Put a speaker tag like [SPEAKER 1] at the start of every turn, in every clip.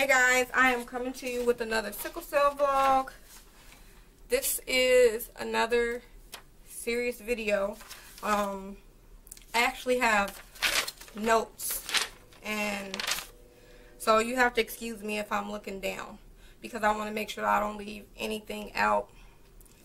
[SPEAKER 1] guys, I am coming to you with another sickle cell vlog. This is another serious video. I actually have notes, and so you have to excuse me if I'm looking down because I want to make sure I don't leave anything out.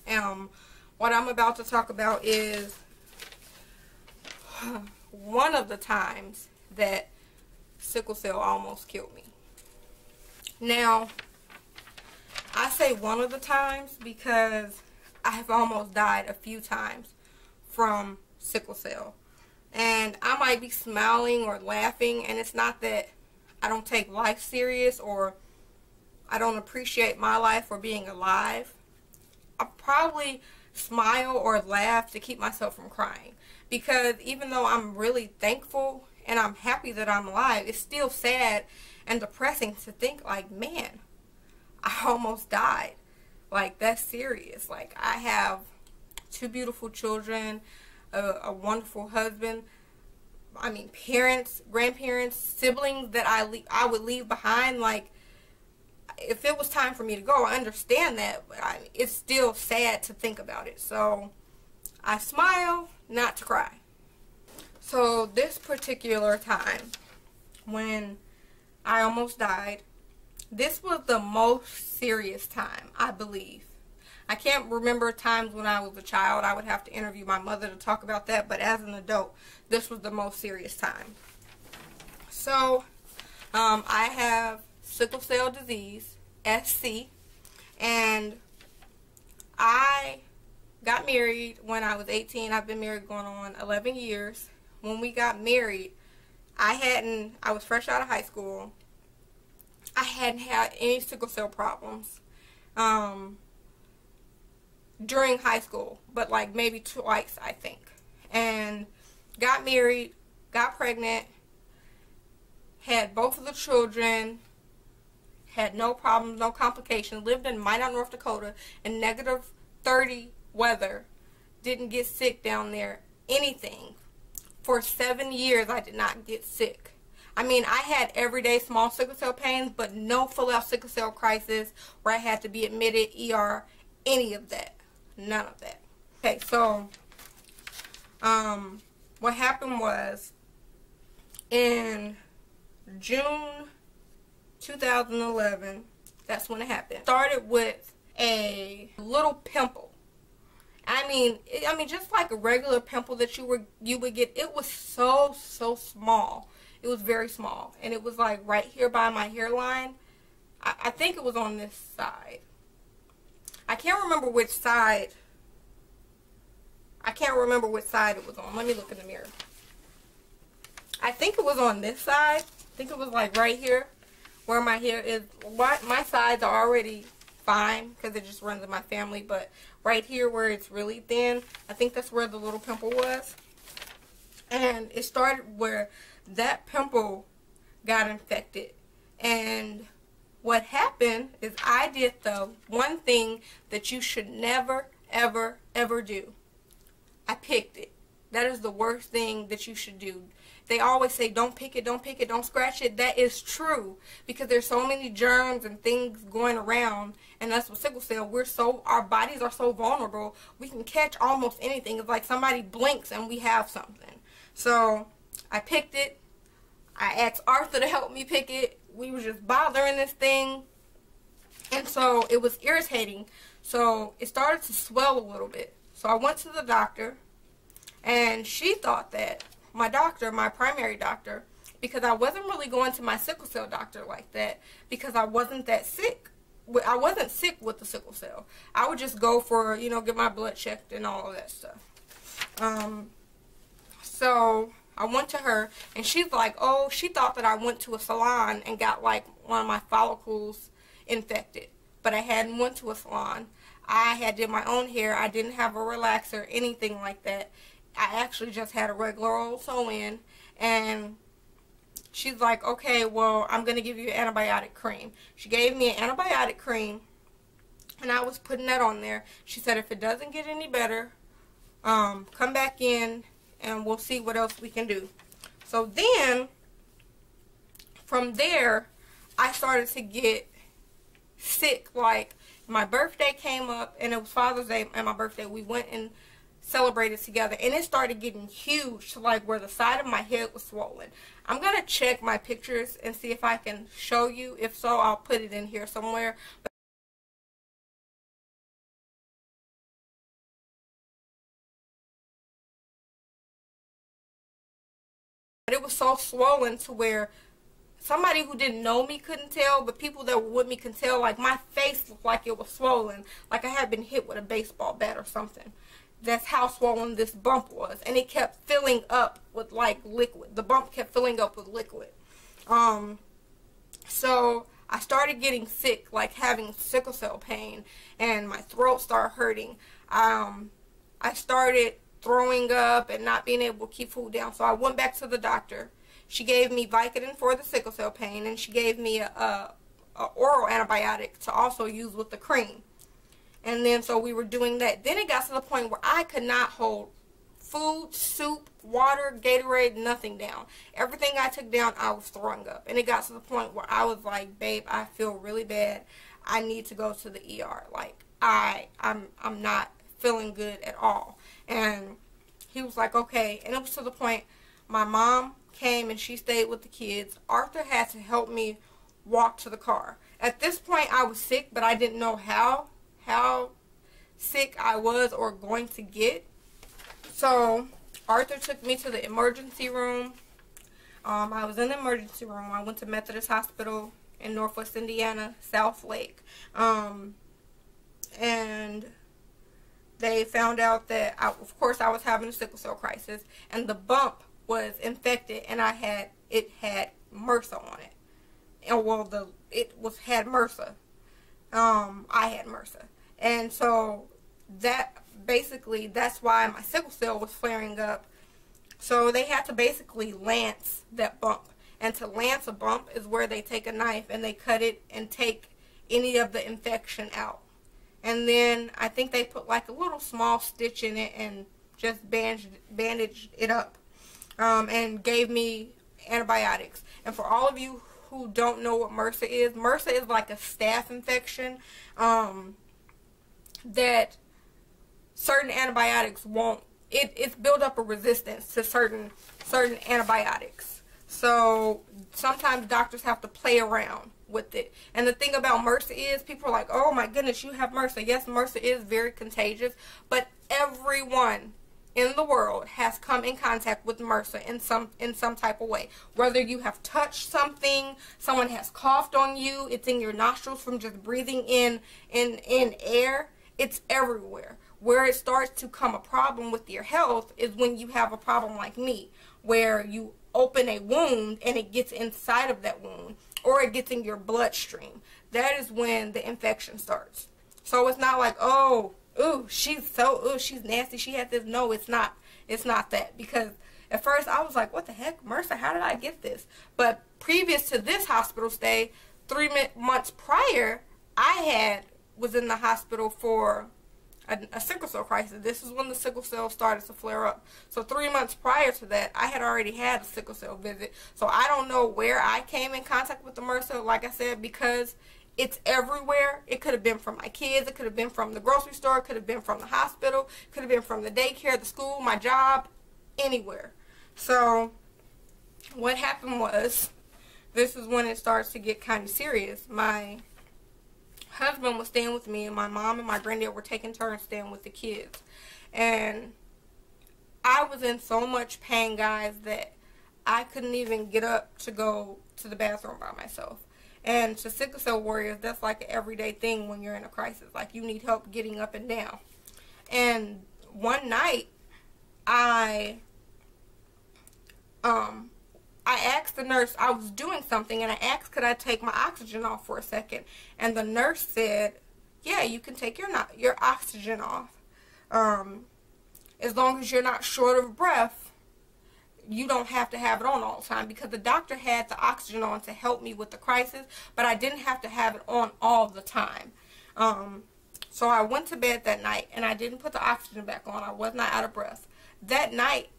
[SPEAKER 1] What I'm about to talk about is one of the times that sickle cell almost killed me. Now, I say one of the times because I have almost died a few times from sickle cell. And I might be smiling or laughing, and it's not that I don't take life serious or I don't appreciate my life or being alive. I probably smile or laugh to keep myself from crying, because even though I'm really thankful and I'm happy that I'm alive, it's still sad and depressing to think like, man, I almost died. Like, that's serious. Like, I have 2 beautiful children, a wonderful husband, I mean parents, grandparents, siblings that I would leave behind. Like, if it was time for me to go, I understand that, but it's still sad to think about it. So I smile not to cry. So this particular time when I almost died, this was the most serious time, I believe. I can't remember times when I was a child. I would have to interview my mother to talk about that, but as an adult, this was the most serious time. So I have sickle cell disease, SC, and I got married when I was 18. I've been married going on 11 years. When we got married, I was fresh out of high school. I hadn't had any sickle cell problems during high school, but like maybe twice, I think. And got married, got pregnant, had both of the children, had no problems, no complications, lived in Minot, North Dakota in negative 30 weather, didn't get sick down there, anything. For 7 years, I did not get sick. I mean, I had everyday small sickle cell pains, but no full-out sickle cell crisis where I had to be admitted, ER, any of that. None of that. Okay, so what happened was in June 2011, that's when it happened. Started with a little pimple. I mean, just like a regular pimple that you would get. It was so small. It was very small, and it was like right here by my hairline. I think it was on this side. I can't remember which side. I can't remember which side it was on. Let me look in the mirror. I think it was on this side. I think it was like right here where my hair is. My sides are already fine because it just runs in my family, but right here where it's really thin, I think that's where the little pimple was. And it started where that pimple got infected. And what happened is I did the one thing that you should never, ever, ever do. I picked it. That is the worst thing that you should do. They always say, don't pick it, don't pick it, don't scratch it. That is true, because there's so many germs and things going around, and that's with sickle cell. Our bodies are so vulnerable. We can catch almost anything. It's like somebody blinks and we have something. So I picked it. I asked Arthur to help me pick it. We were just bothering this thing, and so it was irritating. So it started to swell a little bit. So I went to the doctor, and she thought that my doctor, my primary doctor, because I wasn't really going to my sickle cell doctor like that because I wasn't that sick. I wasn't sick with the sickle cell. I would just go for, get my blood checked and all of that stuff. So I went to her, and she's like, oh, she thought that I went to a salon and got like one of my follicles infected. But I hadn't went to a salon. I had did my own hair. I didn't have a relaxer, anything like that. I actually just had a regular old sew-in, and she's like, okay, well, I'm going to give you an antibiotic cream. She gave me an antibiotic cream, and I was putting that on there. She said, if it doesn't get any better, come back in, and we'll see what else we can do. So then, from there, I started to get sick. Like, my birthday came up, and it was Father's Day and my birthday. We went and celebrated together, and it started getting huge to like where the side of my head was swollen. I'm gonna check my pictures and see if I can show you. If so, I'll put it in here somewhere. But it was so swollen to where somebody who didn't know me couldn't tell, but people that were with me could tell. Like, my face looked like it was swollen, like I had been hit with a baseball bat or something. That's how swollen this bump was, and it kept filling up with like liquid. The bump kept filling up with liquid. So I started getting sick, like having sickle cell pain, and my throat started hurting. I started throwing up and not being able to keep food down. So I went back to the doctor. She gave me Vicodin for the sickle cell pain, and she gave me a oral antibiotic to also use with the cream. And then so we were doing that. Then it got to the point where I could not hold food, soup, water, Gatorade, nothing down. Everything I took down, I was throwing up. And it got to the point where I was like, babe, I feel really bad. I need to go to the ER. Like, I'm not feeling good at all. And he was like, okay. And it was to the point my mom came and she stayed with the kids. Arthur had to help me walk to the car. At this point, I was sick, but I didn't know how sick I was or going to get. So Arthur took me to the emergency room. I was in the emergency room. I went to Methodist Hospital in Northwest Indiana, South Lake. And they found out that, of course, I was having a sickle cell crisis, and the bump was infected, and it had MRSA on it. And well, it had MRSA. I had MRSA. And so that's why my sickle cell was flaring up. So they had to basically lance that bump. And to lance a bump is where they take a knife and they cut it and take any of the infection out. And then I think they put like a little small stitch in it and just bandaged it up. And gave me antibiotics. And for all of you who don't know what MRSA is like a staph infection that certain antibiotics won't. It's built up a resistance to certain antibiotics. So sometimes doctors have to play around with it. And the thing about MRSA is people are like, oh my goodness, you have MRSA. Yes, MRSA is very contagious, but everyone in the world has come in contact with MRSA in some type of way. Whether you have touched something, someone has coughed on you, it's in your nostrils from just breathing in air, it's everywhere. Where it starts to come a problem with your health is when you have a problem like me, where you open a wound and it gets inside of that wound, or it gets in your bloodstream. That is when the infection starts. So it's not like, oh, ooh, she's nasty, she had this. No, it's not that. Because at first I was like, what the heck, MRSA, how did I get this? But previous to this hospital stay, 3 months prior, I was in the hospital for a sickle cell crisis. This is when the sickle cell started to flare up. So 3 months prior to that, I had already had a sickle cell visit. So I don't know where I came in contact with the MRSA, like I said, because it's everywhere. It could have been from my kids. It could have been from the grocery store. It could have been from the hospital. It could have been from the daycare, the school, my job, anywhere. So what happened was, this is when it starts to get kind of serious. My husband was staying with me, and my mom and my granddad were taking turns staying with the kids. And I was in so much pain, guys, that I couldn't even get up to go to the bathroom by myself. And to sickle cell warriors, that's like an everyday thing when you're in a crisis. Like, you need help getting up and down. And one night, I asked the nurse, I was doing something, and I asked, could I take my oxygen off for a second? And the nurse said, yeah, you can take your oxygen off. As long as you're not short of breath, you don't have to have it on all the time, because the doctor had the oxygen on to help me with the crisis, but I didn't have to have it on all the time. So I went to bed that night, and I didn't put the oxygen back on. I was not out of breath. That night,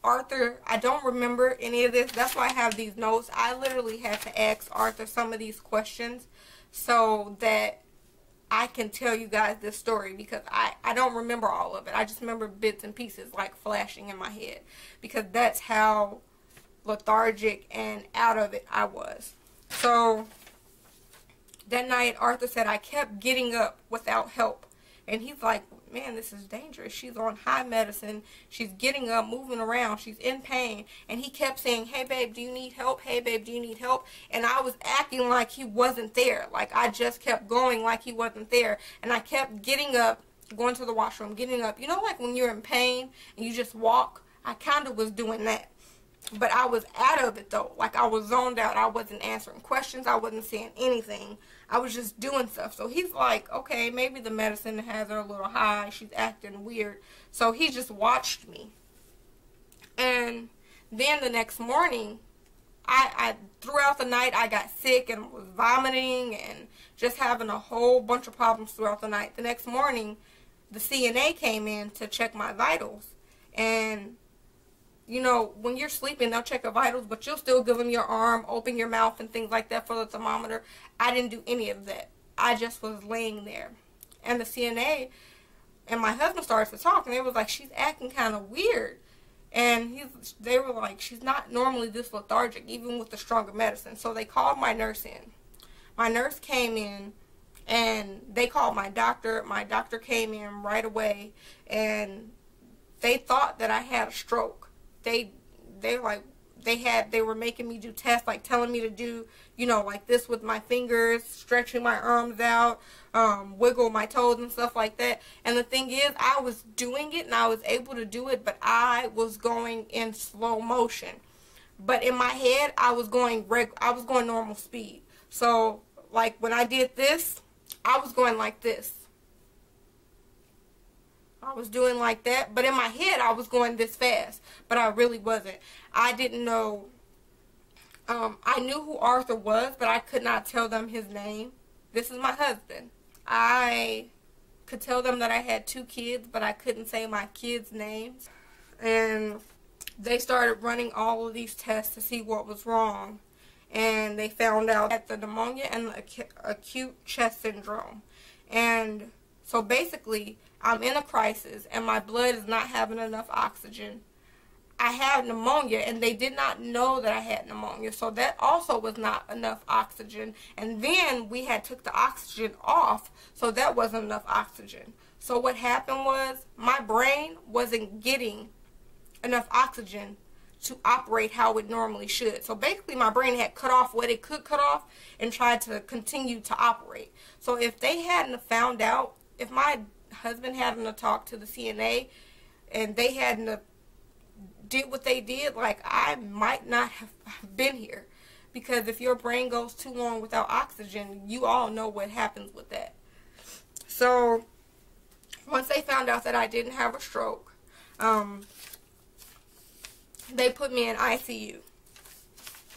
[SPEAKER 1] Arthur, I don't remember any of this. That's why I have these notes. I literally had to ask Arthur some of these questions so that I can tell you guys this story, because I don't remember all of it. I just remember bits and pieces like flashing in my head, because that's how lethargic and out of it I was. So that night Arthur said I kept getting up without help, and he's like, man, this is dangerous. She's on high medicine. She's getting up, moving around. She's in pain. And he kept saying, hey, babe, do you need help? Hey, babe, do you need help? And I was acting like he wasn't there. Like, I just kept going like he wasn't there. And I kept getting up, going to the washroom, getting up. You know, like when you're in pain and you just walk? I kind of was doing that. But I was out of it, though. Like, I was zoned out. I wasn't answering questions. I wasn't saying anything. I was just doing stuff. So he's like, okay, maybe the medicine has her a little high. She's acting weird. So he just watched me. And then the next morning, throughout the night, I got sick and was vomiting and just having a whole bunch of problems throughout the night. The next morning, the CNA came in to check my vitals. And you know, when you're sleeping, they'll check your vitals, but you'll still give them your arm, open your mouth, and things like that for the thermometer. I didn't do any of that. I just was laying there. And the CNA and my husband started to talk, and they was like, she's acting kind of weird. And they were like, she's not normally this lethargic, even with the stronger medicine. So they called my nurse in. My nurse came in, and they called my doctor. My doctor came in right away, and they thought that I had a stroke. They were making me do tests, like telling me to do, you know, like this with my fingers, stretching my arms out, wiggle my toes and stuff like that. And the thing is, I was doing it and I was able to do it, but I was going in slow motion. But in my head, I was going normal speed. So like when I did this, I was going like this. I was doing like that, but in my head I was going this fast, but I really wasn't. I didn't know, I knew who Arthur was, but I could not tell them his name. This is my husband. I could tell them that I had 2 kids, but I couldn't say my kids' names. And they started running all of these tests to see what was wrong, and they found out that the pneumonia and the acute chest syndrome. And so basically, I'm in a crisis and my blood is not having enough oxygen. I have pneumonia, and they did not know that I had pneumonia, so that also was not enough oxygen. And then we had took the oxygen off, so that wasn't enough oxygen. So what happened was my brain wasn't getting enough oxygen to operate how it normally should. So basically my brain had cut off what it could cut off and tried to continue to operate. So if they hadn't found out, if my husband hadn't talked to the CNA and they hadn't did what they did, like, I might not have been here. Because if your brain goes too long without oxygen, you all know what happens with that. So once they found out that I didn't have a stroke, they put me in ICU.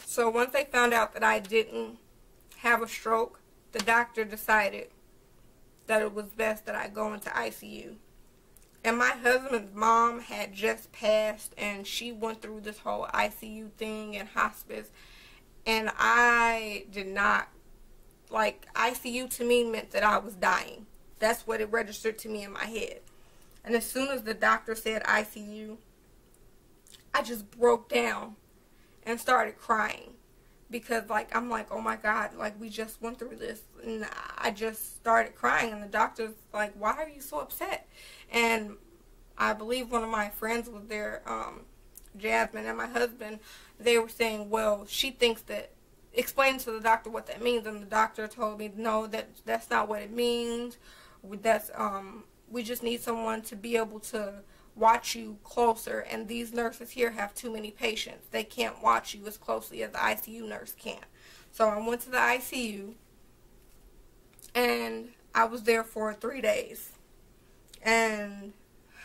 [SPEAKER 1] So once they found out that I didn't have a stroke, the doctor decided that it was best that I go into ICU. And my husband's mom had just passed, and she went through this whole ICU thing and hospice. And I did not, like, ICU to me meant that I was dying. That's what it registered to me in my head. And as soon as the doctor said ICU, I just broke down and started crying. Because, like, I'm like, oh my God, like, we just went through this. And I just started crying. And the doctor's like, why are you so upset? And I believe one of my friends was there, Jasmine, and my husband. They were saying, well, she thinks that, explain to the doctor what that means. And the doctor told me, no, that's not what it means. We just need someone to be able to watch you closer, and these nurses here have too many patients. They can't watch you as closely as the ICU nurse can. So I went to the ICU, and I was there for 3 days. And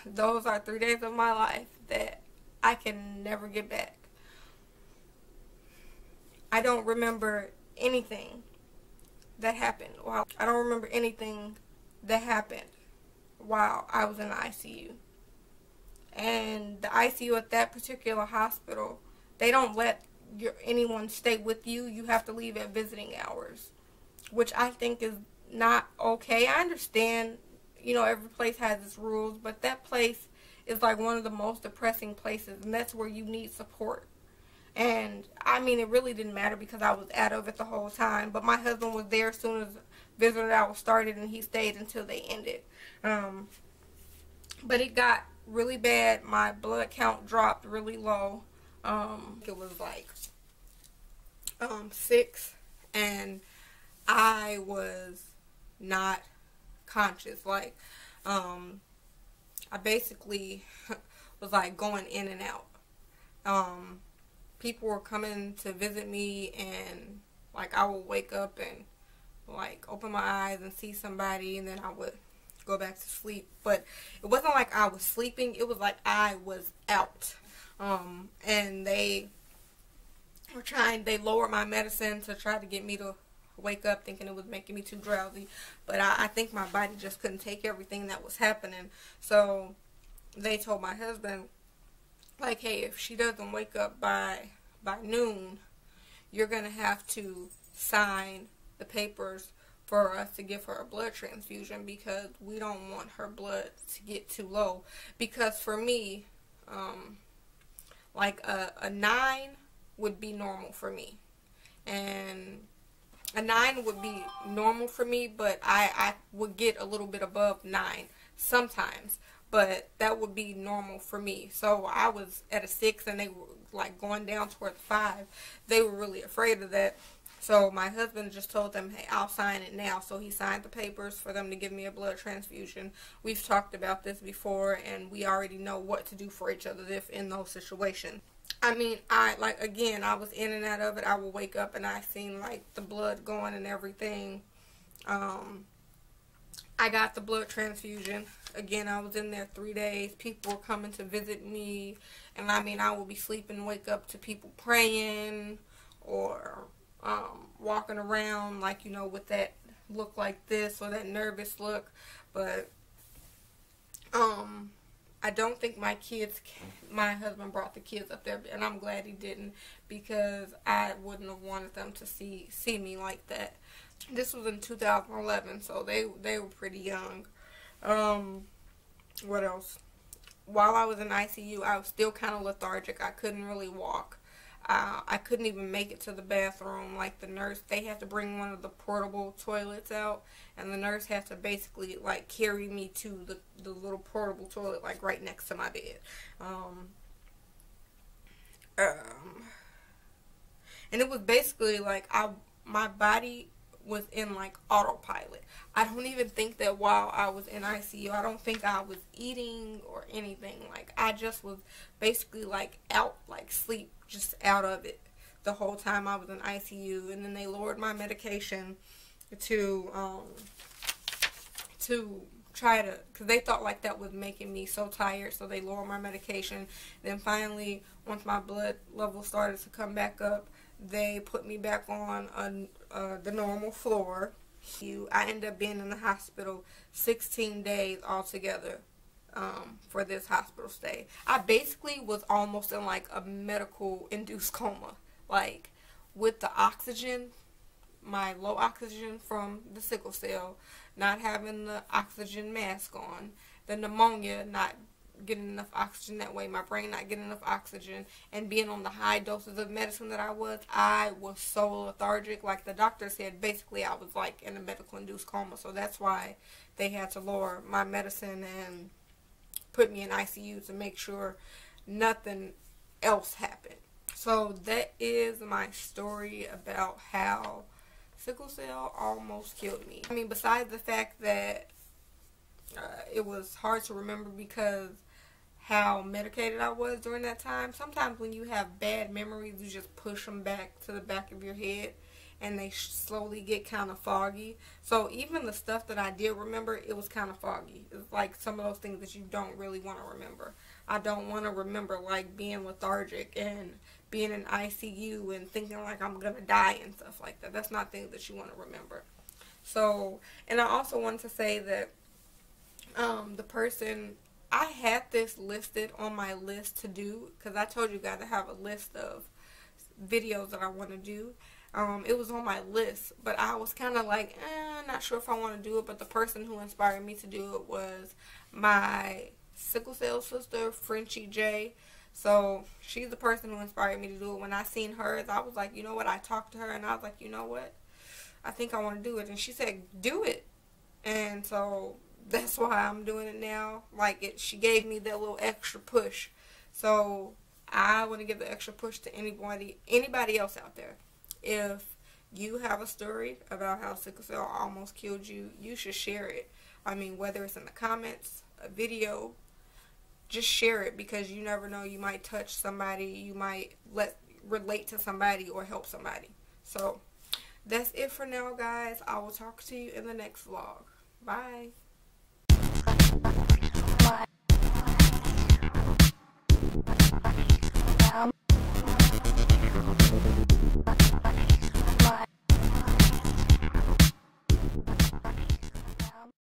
[SPEAKER 1] those are 3 days of my life that I can never get back. I don't remember anything that happened. Well, I don't remember anything that happened while I was in the ICU. And the ICU at that particular hospital, they don't let anyone stay with you. You have to leave at visiting hours, which I think is not okay. I understand, every place has its rules, but that place is like one of the most depressing places, and that's where you need support. And I mean, it really didn't matter because I was out of it the whole time, but my husband was there as soon as visiting hours started, and he stayed until they ended. But it got really bad. My blood count dropped really low. It was like 6, and I was not conscious. Like, I basically was like going in and out. People were coming to visit me, and like I would wake up and like open my eyes and see somebody, and then I would go back to sleep. But it wasn't like I was sleeping, it was like I was out. And they lowered my medicine to try to get me to wake up, thinking it was making me too drowsy. But I think my body just couldn't take everything that was happening. So they told my husband, like, hey, if she doesn't wake up by noon, you're going to have to sign the papers for us to give her a blood transfusion, because we don't want her blood to get too low. Because for me, like a 9 would be normal for me. And a 9 would be normal for me, but I would get a little bit above 9 sometimes. But that would be normal for me. So I was at a 6, and they were like going down towards 5. They were really afraid of that. So my husband just told them, hey, I'll sign it now. So he signed the papers for them to give me a blood transfusion. We've talked about this before, and we already know what to do for each other if in those situations. I mean, I was in and out of it. I would wake up and I seen like the blood going and everything. I got the blood transfusion. Again, I was in there 3 days. People were coming to visit me. And I mean, I would be sleeping, wake up to people praying, or walking around like, with that look like this, or that nervous look. But I don't think my husband brought the kids up there, and I'm glad he didn't, because I wouldn't have wanted them to see me like that. This was in 2011, so they were pretty young. What else? While I was in ICU, I was still kind of lethargic. I couldn't really walk. I couldn't even make it to the bathroom. Like, the nurse, they had to bring one of the portable toilets out, and the nurse had to basically like carry me to the little portable toilet, like right next to my bed. And it was basically like my body was in like autopilot. I don't even think that while I was in ICU, I don't think I was eating or anything. Like, I just was basically like out, like sleep, just out of it the whole time I was in ICU. And then they lowered my medication to try to, because they thought like that was making me so tired, so they lowered my medication. Then finally, once my blood level started to come back up, they put me back on the normal floor. I ended up being in the hospital 16 days altogether for this hospital stay. I basically was almost in like a medical induced coma, like with the oxygen, my low oxygen from the sickle cell, not having the oxygen mask on, the pneumonia, not getting enough oxygen that way, my brain not getting enough oxygen, and being on the high doses of medicine that I was so lethargic. Like, the doctor said, basically I was like in a medical induced coma. So that's why they had to lower my medicine and put me in ICU to make sure nothing else happened. So that is my story about how sickle cell almost killed me. I mean, besides the fact that it was hard to remember because how medicated I was during that time. Sometimes when you have bad memories, you just push them back to the back of your head, and they slowly get kind of foggy. So even the stuff that I did remember, it was kind of foggy. It's like some of those things that you don't really want to remember. I don't want to remember like being lethargic and being in ICU and thinking like I'm going to die and stuff like that. That's not things that you want to remember. So, and I also wanted to say that the person I had this listed on my list to do, because I told you guys I have a list of videos that I want to do. It was on my list, but I was kind of like, not sure if I want to do it. But the person who inspired me to do it was my sickle cell sister, Frenchie J. So she's the person who inspired me to do it. When I seen hers, I was like, you know what? I talked to her and I was like, you know what? I think I want to do it. And she said, do it. And so that's why I'm doing it now. Like, she gave me that little extra push. So I want to give the extra push to anybody else out there. If you have a story about how sickle cell almost killed you, you should share it. I mean, whether it's in the comments, a video, just share it, because you never know, you might touch somebody, you might relate to somebody or help somebody. So that's it for now, guys. I will talk to you in the next vlog. Bye.